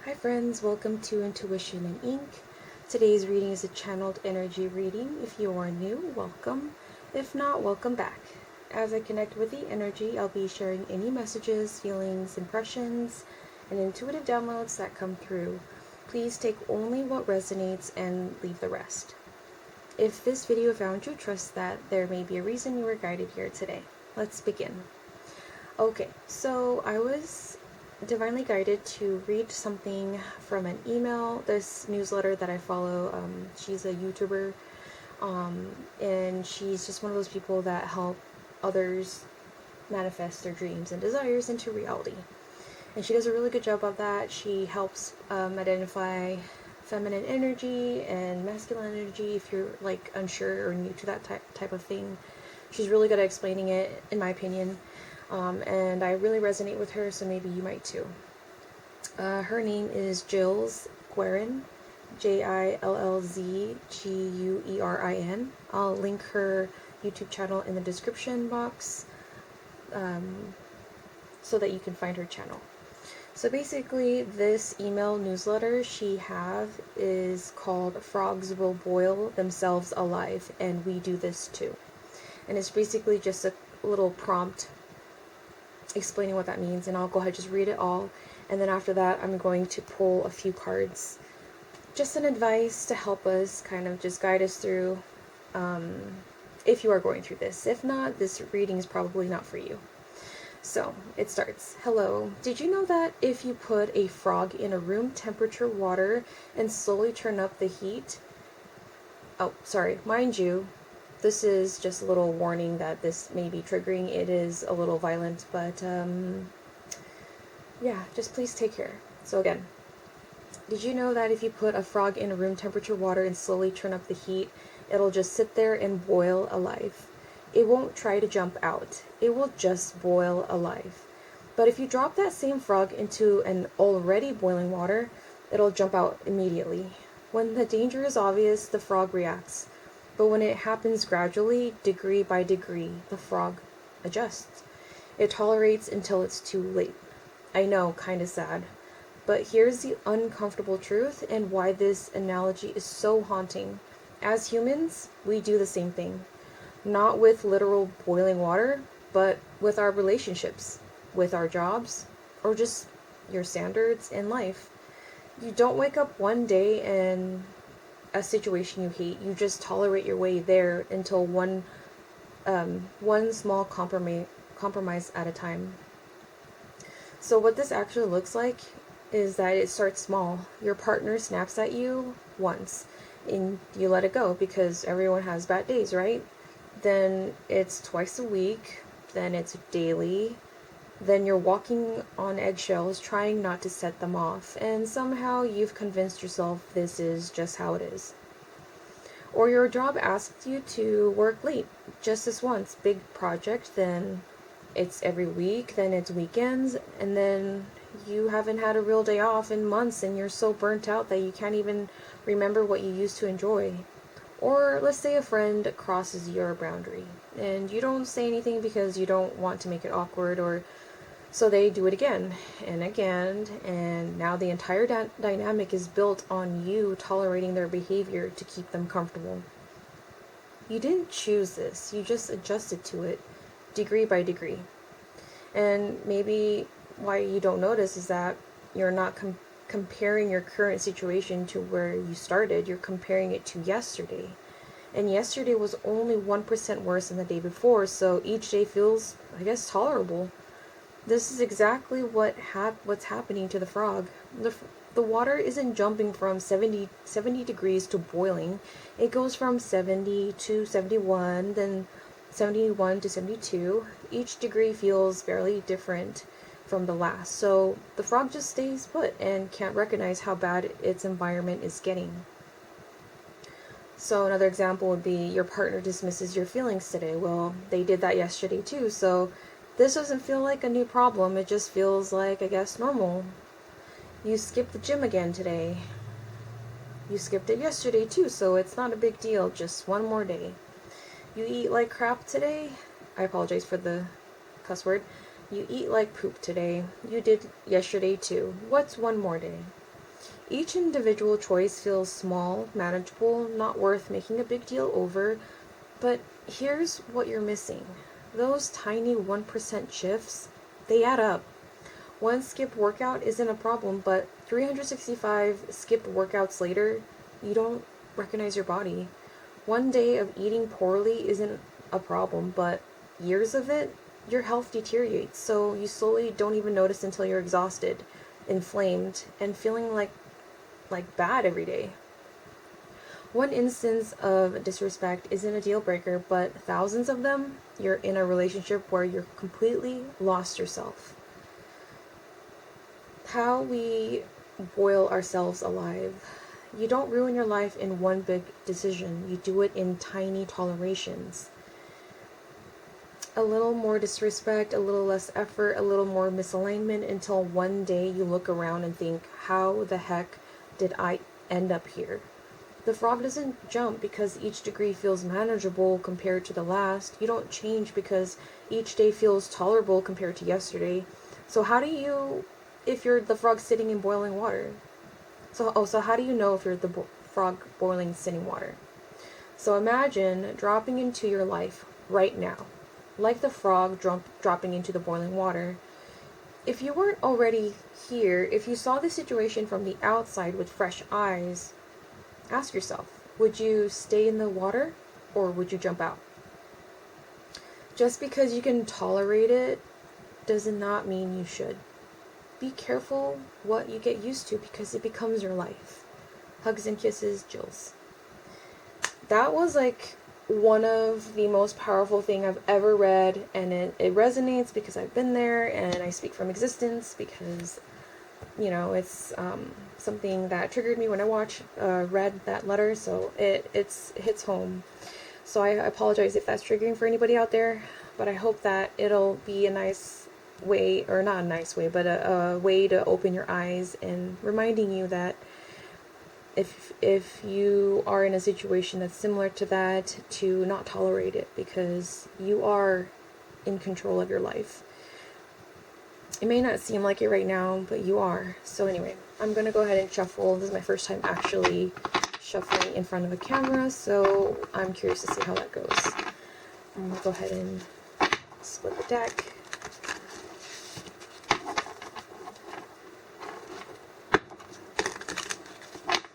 Hi friends, welcome to Intuition and Ink. Today's reading is a channeled energy reading. If you are new, welcome. If not, welcome back. As I connect with the energy, I'll be sharing any messages, feelings, impressions, and intuitive downloads that come through. Please take only what resonates and leave the rest. If this video found you, trust that there may be a reason you were guided here today. Let's begin. Okay, so I was divinely guided to read something from an email, this newsletter that I follow. She's a YouTuber, and she's just one of those people that help others manifest their dreams and desires into reality. And she does a really good job of that. She helps identify feminine energy and masculine energy if you're like unsure or new to that type of thing. She's really good at explaining it, in my opinion. And I really resonate with her, so maybe you might too. Her name is Jillz Guerin, Jillzguerin. I'll link her YouTube channel in the description box so that you can find her channel. So basically, this email newsletter she have is called Frogs Will Boil Themselves Alive, and We Do This Too. And it's basically just a little prompt explaining what that means, and I'll go ahead and just read it all, and then after that I'm going to pull a few cards, just an advice to help us kind of just guide us through if you are going through this. If not, this reading is probably not for you. So it starts. Hello, did you know that if you put a frog in a room temperature water and slowly turn up the heat, mind you, this is just a little warning that this may be triggering. It is a little violent, but yeah, just please take care. So again, did you know that if you put a frog in a room temperature water and slowly turn up the heat, it'll just sit there and boil alive? It won't try to jump out. It will just boil alive. But if you drop that same frog into an already boiling water, it'll jump out immediately. When the danger is obvious, the frog reacts. But when it happens gradually, degree by degree, the frog adjusts. It tolerates until it's too late. I know, kinda sad. But here's the uncomfortable truth and why this analogy is so haunting. As humans, we do the same thing. Not with literal boiling water, but with our relationships, with our jobs, or just your standards in life. You don't wake up one day and a situation you hate, you just tolerate your way there until one small compromise at a time. So what this actually looks like is that it starts small. Your partner snaps at you once and you let it go because everyone has bad days, right? Then it's twice a week, then it's daily, then you're walking on eggshells trying not to set them off, and somehow you've convinced yourself this is just how it is. Or your job asks you to work late, just this once, big project, then it's every week, then it's weekends, and then you haven't had a real day off in months and you're so burnt out that you can't even remember what you used to enjoy. Or let's say a friend crosses your boundary and you don't say anything because you don't want to make it awkward, or so they do it again and again, and now the entire dynamic is built on you tolerating their behavior to keep them comfortable. You didn't choose this, you just adjusted to it, degree by degree. And maybe why you don't notice is that you're not comparing your current situation to where you started, you're comparing it to yesterday. And yesterday was only 1% worse than the day before, so each day feels, I guess, tolerable. This is exactly what's happening to the frog. The water isn't jumping from 70 degrees to boiling. It goes from 70 to 71, then 71 to 72. Each degree feels barely different from the last. So the frog just stays put and can't recognize how bad its environment is getting. So another example would be your partner dismisses your feelings today. Well, they did that yesterday too, so this doesn't feel like a new problem, it just feels like, I guess, normal. You skipped the gym again today. You skipped it yesterday too, so it's not a big deal, just one more day. You eat like crap today. I apologize for the cuss word. You eat like poop today. You did yesterday too. What's one more day? Each individual choice feels small, manageable, not worth making a big deal over, but here's what you're missing. Those tiny 1% shifts, they add up. One skipped workout isn't a problem, but 365 skipped workouts later, you don't recognize your body. One day of eating poorly isn't a problem, but years of it, your health deteriorates, so you slowly don't even notice until you're exhausted, inflamed, and feeling like bad every day. One instance of disrespect isn't a deal breaker, but thousands of them, you're in a relationship where you're completely lost yourself. How we boil ourselves alive. You don't ruin your life in one big decision. You do it in tiny tolerations. A little more disrespect, a little less effort, a little more misalignment until one day you look around and think, how the heck did I end up here? The frog doesn't jump because each degree feels manageable compared to the last. You don't change because each day feels tolerable compared to yesterday. So how do you, if you're the frog sitting in boiling water? So how do you know if you're the frog boiling sitting water? So imagine dropping into your life right now, like the frog dropping into the boiling water. If you weren't already here, if you saw the situation from the outside with fresh eyes, ask yourself, would you stay in the water or would you jump out? Just because you can tolerate it does not mean you should. Be careful what you get used to because it becomes your life. Hugs and kisses, Jills. That was like one of the most powerful thing I've ever read, and it resonates because I've been there and I speak from existence because, you know, it's something that triggered me when I read that letter, so it hits home. So I apologize if that's triggering for anybody out there, but I hope that it'll be a nice way, or not a nice way, but a way to open your eyes and reminding you that if you are in a situation that's similar to that, to not tolerate it because you are in control of your life. It may not seem like it right now, but you are. So anyway, I'm going to go ahead and shuffle. This is my first time actually shuffling in front of a camera, so I'm curious to see how that goes. I'm going to go ahead and split the deck.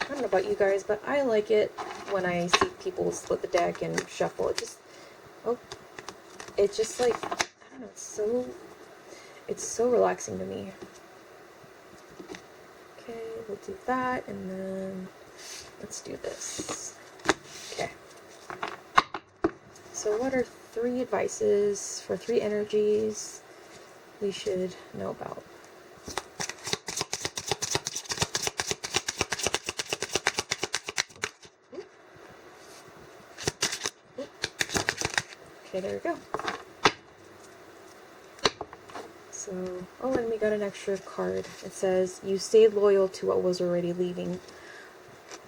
I don't know about you guys, but I like it when I see people split the deck and shuffle. It's just like, I don't know, it's so relaxing to me. Okay, we'll do that, and then let's do this. Okay. So what are 3 advices for 3 energies we should know about? Okay, there we go. So, oh, and we got an extra card. It says, you stayed loyal to what was already leaving.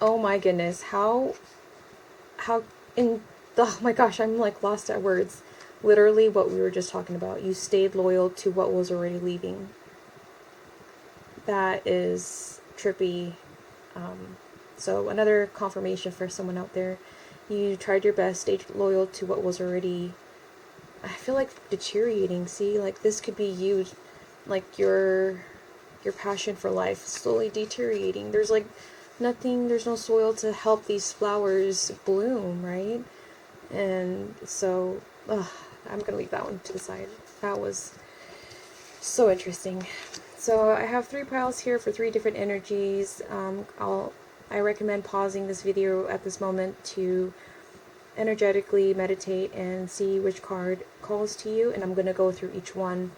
Oh my goodness, oh my gosh, I'm like lost at words. Literally what we were just talking about. You stayed loyal to what was already leaving. That is trippy. So another confirmation for someone out there. You tried your best, stayed loyal to what was already, I feel like, deteriorating. See, like this could be you, like your passion for life slowly deteriorating. There's like nothing, there's no soil to help these flowers bloom, right? And so, I'm gonna leave that one to the side. That was so interesting. So I have 3 piles here for 3 different energies. I recommend pausing this video at this moment to energetically meditate and see which card calls to you, and I'm going to go through each one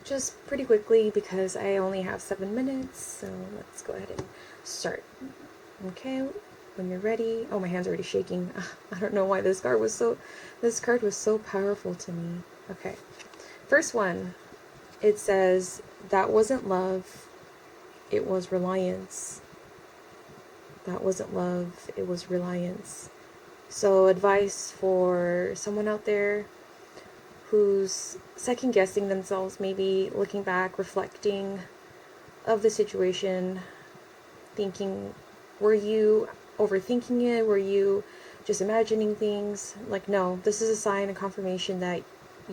just pretty quickly because I only have 7 minutes, so let's go ahead and start. Okay, when you're ready. Oh, my hand's already shaking. I don't know why this card was so powerful to me. Okay, first one, it says, that wasn't love, it was reliance. That wasn't love, it was reliance. So advice for someone out there who's second guessing themselves, maybe looking back, reflecting of the situation, thinking, were you overthinking it? Were you just imagining things? Like, no, this is a sign and confirmation that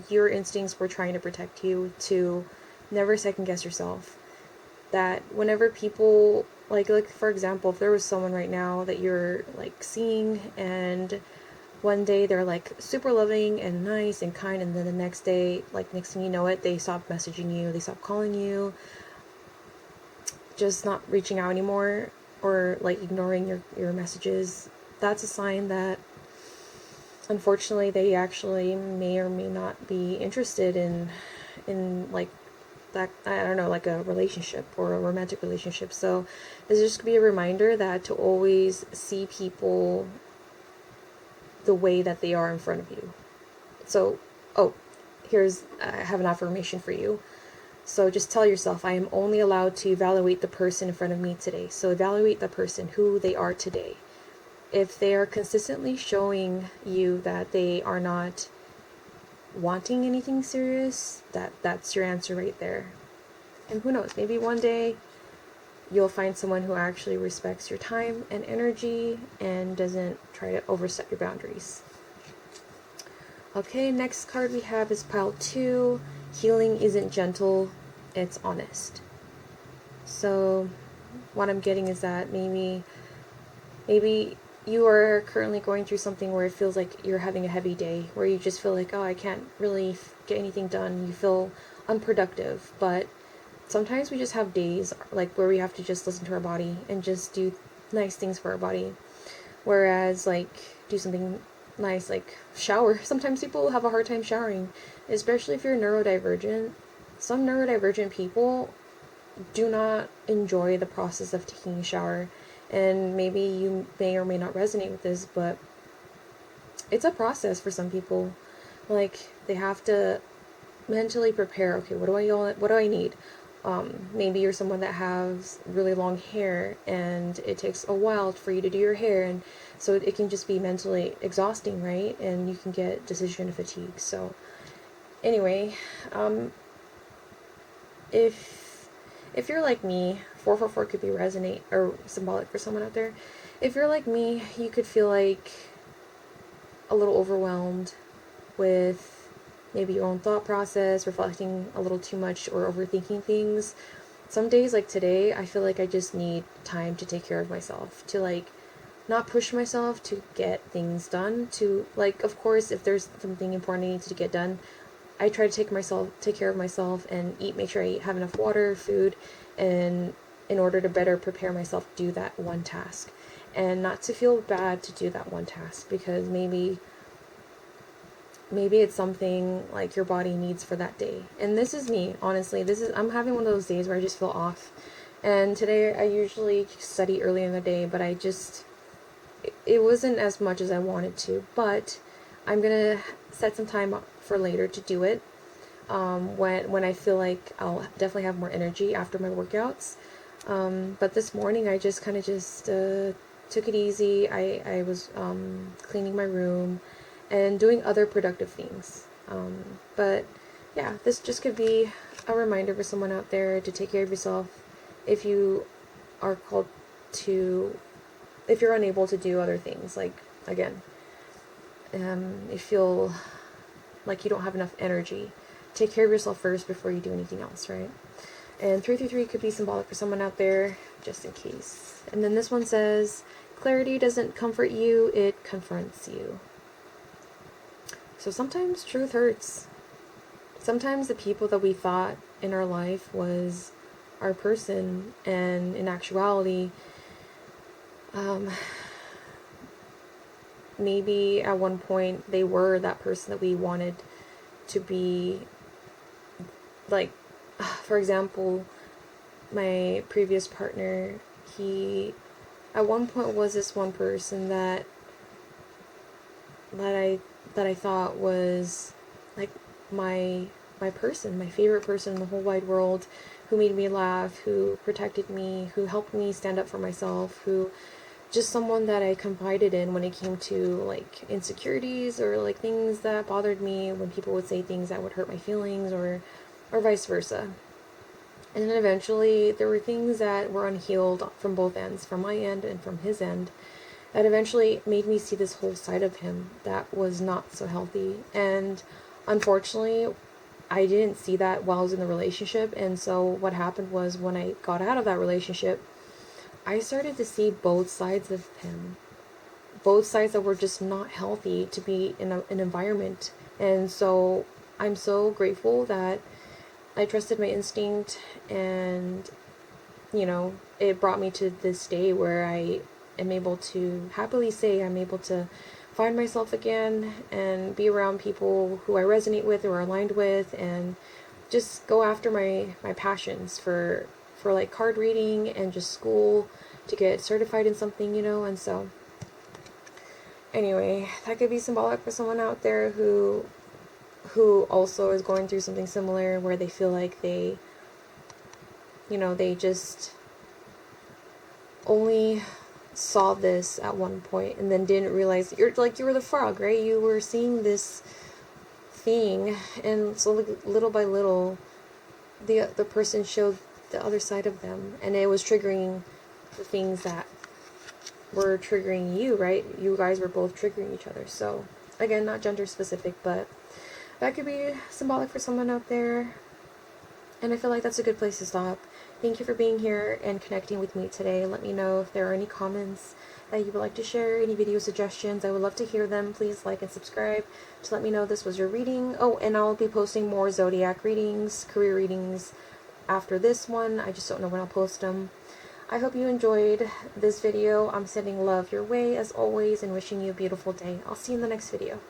your instincts were trying to protect you, to never second guess yourself. That whenever people, like for example, if there was someone right now that you're like seeing, and one day they're like super loving and nice and kind, and then the next day, like next thing you know it, they stop messaging you, they stop calling you, just not reaching out anymore, or like ignoring your messages, that's a sign that unfortunately they actually may or may not be interested in like that, I don't know, like a relationship or a romantic relationship. So this just could be a reminder that to always see people the way that they are in front of you. So, oh, I have an affirmation for you. So just tell yourself, I am only allowed to evaluate the person in front of me today. So evaluate the person, who they are today. If they are consistently showing you that they are not wanting anything serious, that's your answer right there. And who knows, maybe one day you'll find someone who actually respects your time and energy and doesn't try to overstep your boundaries. Okay, next card we have is pile 2. Healing isn't gentle, it's honest. So what I'm getting is that maybe you are currently going through something where it feels like you're having a heavy day, where you just feel like, oh, I can't really get anything done. You feel unproductive. But sometimes we just have days like where we have to just listen to our body and just do nice things for our body. Whereas like do something nice, like shower. Sometimes people have a hard time showering, especially if you're neurodivergent. Some neurodivergent people do not enjoy the process of taking a shower. And maybe you may or may not resonate with this, but it's a process for some people. Like, they have to mentally prepare, okay, what do I need? Maybe you're someone that has really long hair and it takes a while for you to do your hair, and so it can just be mentally exhausting, right? And you can get decision fatigue. So anyway, if you're like me, 444 could be resonate or symbolic for someone out there. If you're like me, you could feel like a little overwhelmed with maybe your own thought process, reflecting a little too much or overthinking things. Some days, like today, I feel like I just need time to take care of myself, to like not push myself to get things done, to like, of course, if there's something important I need to get done, I try to take care of myself and make sure I have enough water, food, and in order to better prepare myself to do that one task. And not to feel bad to do that one task, because maybe it's something like your body needs for that day. And this is me, honestly. I'm having one of those days where I just feel off. And today I usually study early in the day, but it wasn't as much as I wanted to, but I'm gonna set some time up for later to do it. When I feel like I'll definitely have more energy after my workouts. But this morning I just kind of took it easy. I was cleaning my room and doing other productive things. But yeah, this just could be a reminder for someone out there to take care of yourself if you are called to, if you're unable to do other things. Like, again, you feel like you don't have enough energy. Take care of yourself first before you do anything else, right? And 333 could be symbolic for someone out there, just in case. And then this one says, clarity doesn't comfort you, it confronts you. So sometimes truth hurts. Sometimes the people that we thought in our life was our person, and in actuality, maybe at one point they were that person that we wanted to be. Like, for example, my previous partner, he at one point was this one person that I thought was like my person, my favorite person in the whole wide world, who made me laugh, who protected me, who helped me stand up for myself, who just someone that I confided in when it came to like insecurities or like things that bothered me, when people would say things that would hurt my feelings, or vice versa. And then eventually there were things that were unhealed from both ends, from my end and from his end, that eventually made me see this whole side of him that was not so healthy. And unfortunately, I didn't see that while I was in the relationship. And so what happened was, when I got out of that relationship, I started to see both sides of him. Both sides that were just not healthy to be in an environment. And so I'm so grateful that I trusted my instinct, and, it brought me to this day where I am able to happily say I'm able to find myself again and be around people who I resonate with or are aligned with, and just go after my passions for like card reading and just school to get certified in something, and so anyway, that could be symbolic for someone out there who also is going through something similar, where they feel like they just only saw this at one point and then didn't realize you were the frog, right? You were seeing this thing, and so little by little the person showed the other side of them, and it was triggering the things that were triggering you, right? You guys were both triggering each other. So again, not gender specific, but that could be symbolic for someone out there. And I feel like that's a good place to stop. Thank you for being here and connecting with me today. Let me know if there are any comments that you would like to share, any video suggestions. I would love to hear them. Please like and subscribe to let me know this was your reading. Oh, and I'll be posting more zodiac readings, career readings after this one. I just don't know when I'll post them. I hope you enjoyed this video. I'm sending love your way as always and wishing you a beautiful day. I'll see you in the next video.